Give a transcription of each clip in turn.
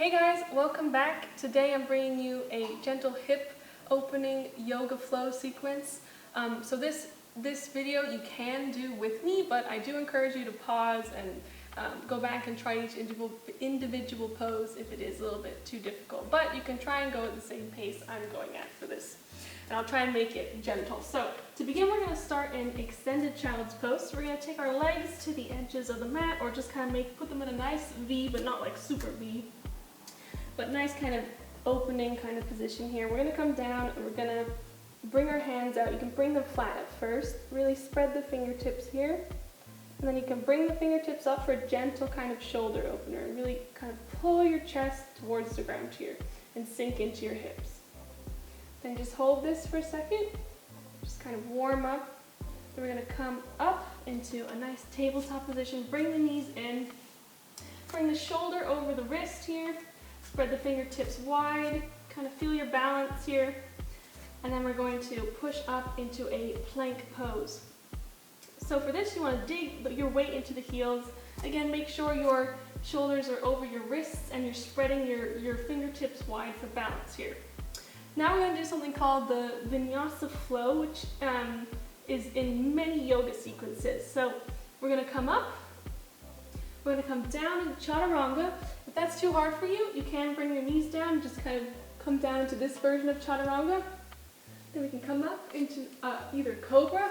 Hey guys, welcome back. Today I'm bringing you a gentle hip opening yoga flow sequence. So this video you can do with me, but I do encourage you to pause and go back and try each individual pose if it is a little bit too difficult. But you can try and go at the same pace I'm going at for this. And I'll try and make it gentle. So to begin, we're going to start in extended child's pose. So we're going to take our legs to the edges of the mat, or just kind of put them in a nice V, but not like super V. But nice kind of opening kind of position here. We're going to come down and we're going to bring our hands out. You can bring them flat at first. Really spread the fingertips here. And then you can bring the fingertips up for a gentle kind of shoulder opener. And really kind of pull your chest towards the ground here and sink into your hips. Then just hold this for a second. Just kind of warm up. Then we're going to come up into a nice tabletop position. Bring the knees in. Bring the shoulder over the wrist here. Spread the fingertips wide, kind of feel your balance here, and then we're going to push up into a plank pose. So for this, you want to dig your weight into the heels. Again, make sure your shoulders are over your wrists and you're spreading your fingertips wide for balance here. Now we're going to do something called the vinyasa flow, which is in many yoga sequences. So we're going to come up, we're going to come down into chaturanga. If that's too hard for you, you can bring your knees down and just kind of come down into this version of chaturanga. Then we can come up into either cobra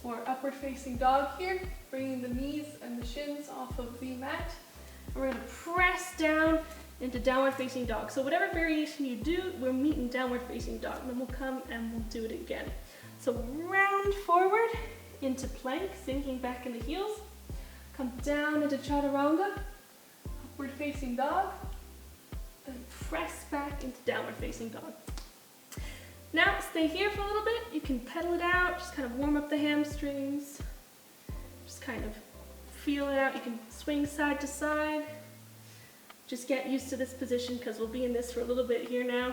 or upward facing dog here, bringing the knees and the shins off of the mat. And we're going to press down into downward facing dog. So whatever variation you do, we're meeting downward facing dog. And then we'll come and we'll do it again. So round forward into plank, sinking back in the heels. Come down into chaturanga, upward facing dog, and press back into downward facing dog. Now stay here for a little bit. You can pedal it out, just kind of warm up the hamstrings, just kind of feel it out. You can swing side to side. Just get used to this position because we'll be in this for a little bit here now.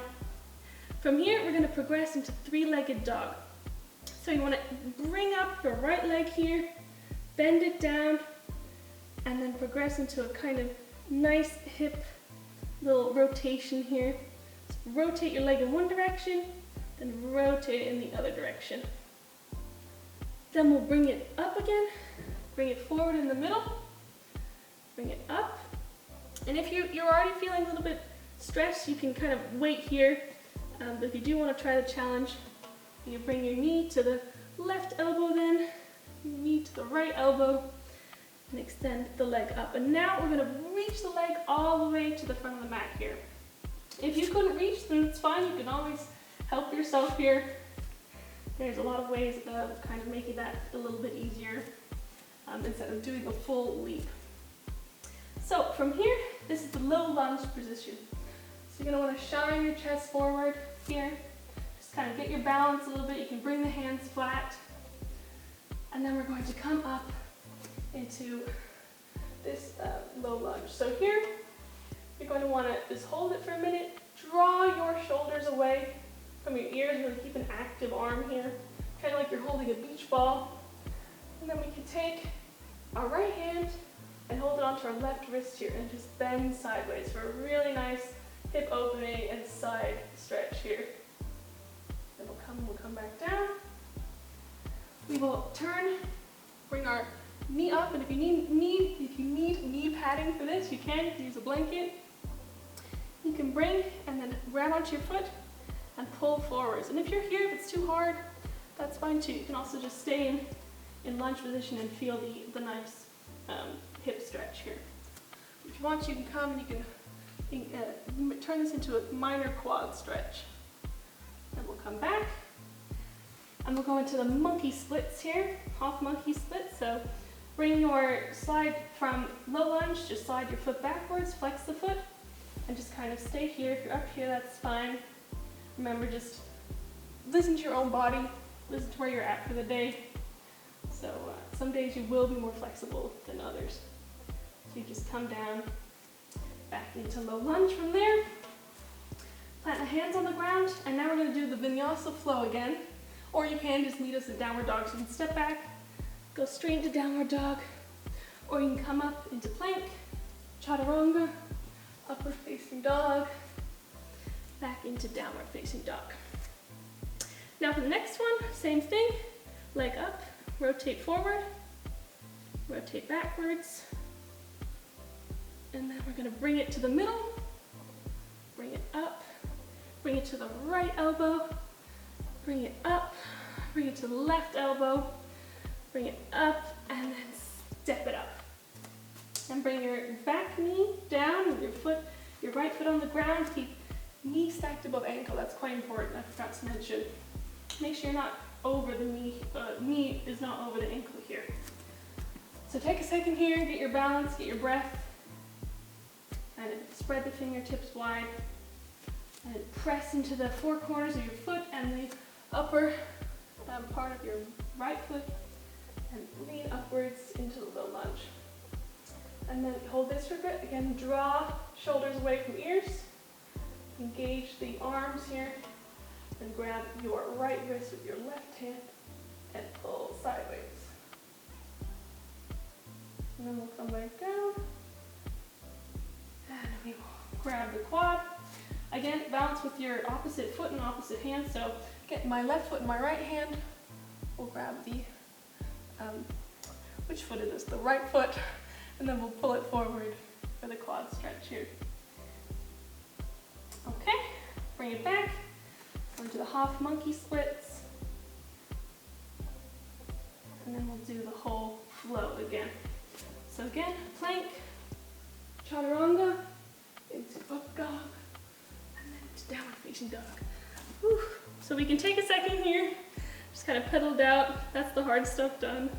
From here, we're going to progress into three-legged dog. So you want to bring up your right leg here, bend it down, and then progress into a kind of nice hip little rotation here. So rotate your leg in one direction, then rotate it in the other direction. Then we'll bring it up again, bring it forward in the middle, bring it up. And if you're already feeling a little bit stressed, you can kind of wait here. But if you do want to try the challenge, you bring your knee to the left elbow then, your knee to the right elbow, and extend the leg up. And now we're going to reach the leg all the way to the front of the mat here. If you couldn't reach, then it's fine. You can always help yourself here. There's a lot of ways of kind of making that a little bit easier instead of doing a full leap. So from here, this is the low lunge position. So you're going to want to shine your chest forward here. Just kind of get your balance a little bit. You can bring the hands flat. And then we're going to come up into this low lunge. So here, you're going to want to just hold it for a minute, draw your shoulders away from your ears, really keep an active arm here, kind of like you're holding a beach ball. And then we can take our right hand and hold it onto our left wrist here and just bend sideways for a really nice hip opening and side stretch here. Then we'll come back down. We will turn, bring our knee up, and if you need knee padding for this, you can use a blanket. You can bring and then grab onto your foot and pull forwards. And if you're here, if it's too hard, that's fine too. You can also just stay in lunge position and feel the nice hip stretch here. If you want, you can come and you can turn this into a minor quad stretch. Then we'll come back and we'll go into the monkey splits here, half monkey split. So bring your slide from low lunge, just slide your foot backwards, flex the foot, and just kind of stay here. If you're up here, that's fine. Remember, just listen to your own body, listen to where you're at for the day. So some days you will be more flexible than others. So you just come down, back into low lunge from there. Plant the hands on the ground, and now we're going to do the vinyasa flow again. Or you can just meet us in downward dog. So you can step back, go straight into downward dog, or you can come up into plank, chaturanga, upward facing dog, back into downward facing dog. Now for the next one, same thing, leg up, rotate forward, rotate backwards, and then we're gonna bring it to the middle, bring it up, bring it to the right elbow, bring it up, bring it to the left elbow, bring it up, and then step it up. And bring your back knee down with your right foot on the ground. Keep knee stacked above ankle. That's quite important, I forgot to mention. Make sure you're not over the knee is not over the ankle here. So take a second here, get your balance, get your breath, and spread the fingertips wide. And press into the four corners of your foot and the upper part of your right foot, and lean upwards into the low lunge. And then hold this for a bit. Again, draw shoulders away from ears. Engage the arms here. And grab your right wrist with your left hand and pull sideways. And then we'll come back down. And we will grab the quad. Again, balance with your opposite foot and opposite hand. So get my left foot and my right hand. We'll grab the, which foot is this? The right foot. And then we'll pull it forward for the quad stretch here. Okay, bring it back. Go into the half monkey splits. And then we'll do the whole flow again. So again, plank, chaturanga, into up dog, and then to downward facing dog. Whew. So we can take a second here, just kind of pedal it out. That's the hard stuff done.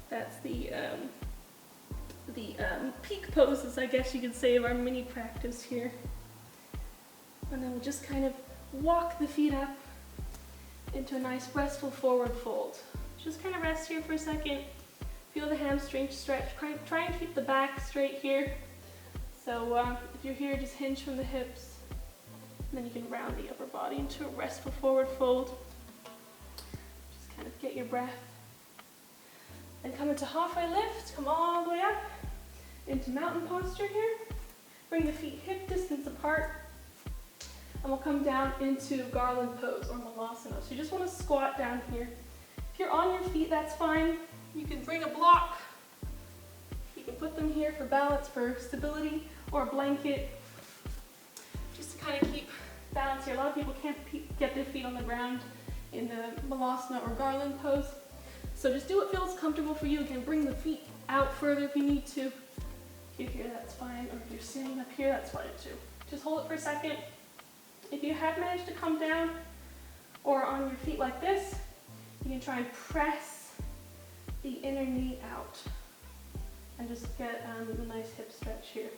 That's the peak poses, I guess you could say, of our mini practice here. And then we'll just kind of walk the feet up into a nice restful forward fold. Just kind of rest here for a second. Feel the hamstrings stretch. Try and keep the back straight here. So if you're here, just hinge from the hips. And then you can round the upper body into a restful forward fold. Just kind of get your breath. And come into halfway lift. Come all the way up into mountain posture here. Bring the feet hip distance apart. And we'll come down into garland pose or malasana. So you just want to squat down here. If you're on your feet, that's fine. You can bring a block. You can put them here for balance, for stability, or a blanket. Just to kind of keep balance here. A lot of people can't get their feet on the ground in the malasana or garland pose. So just do what feels comfortable for you. Again, bring the feet out further if you need to. If you're here, that's fine. Or if you're sitting up here, that's fine too. Just hold it for a second. If you have managed to come down or on your feet like this, you can try and press the inner knee out and just get a nice hip stretch here.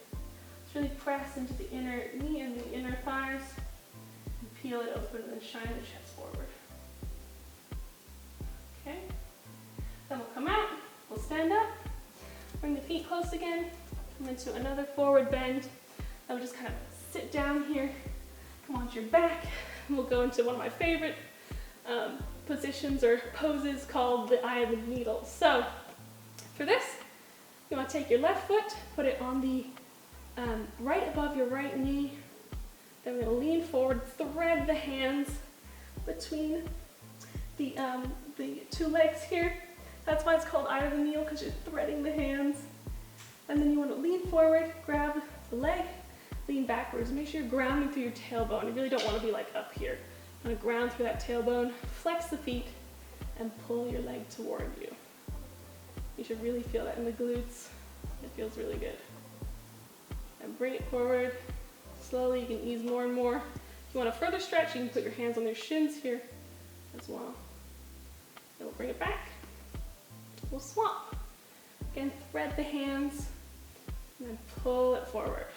Just really press into the inner knee and the inner thighs and peel it open and shine the chest forward. Okay, then we'll come out, we'll stand up, bring the feet close again, come into another forward bend. Then we'll just kind of sit down here, come onto your back, and we'll go into one of my favorite positions or poses called the eye of the needle. So for this, you want to take your left foot, put it on the right above your right knee. Then we're going to lean forward, thread the hands between the two legs here. That's why it's called eye of the needle, because you're threading the hands. And then you want to lean forward, grab the leg, lean backwards. Make sure you're grounding through your tailbone. You really don't want to be like up here. You want to ground through that tailbone, flex the feet, and pull your leg toward you. You should really feel that in the glutes. It feels really good. And bring it forward. Slowly, you can ease more and more. If you want a further stretch, you can put your hands on your shins here as well. Then we'll bring it back. We'll swap. Again, thread the hands, and then pull it forward.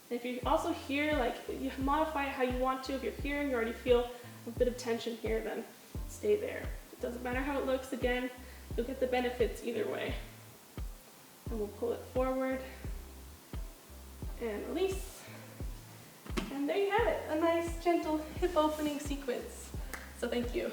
And if you're also here, like, you modify it how you want to. If you're here and you already feel a bit of tension here, then stay there. It doesn't matter how it looks. Again, you'll get the benefits either way. And we'll pull it forward and release. And there you have it, a nice gentle hip opening sequence. So thank you.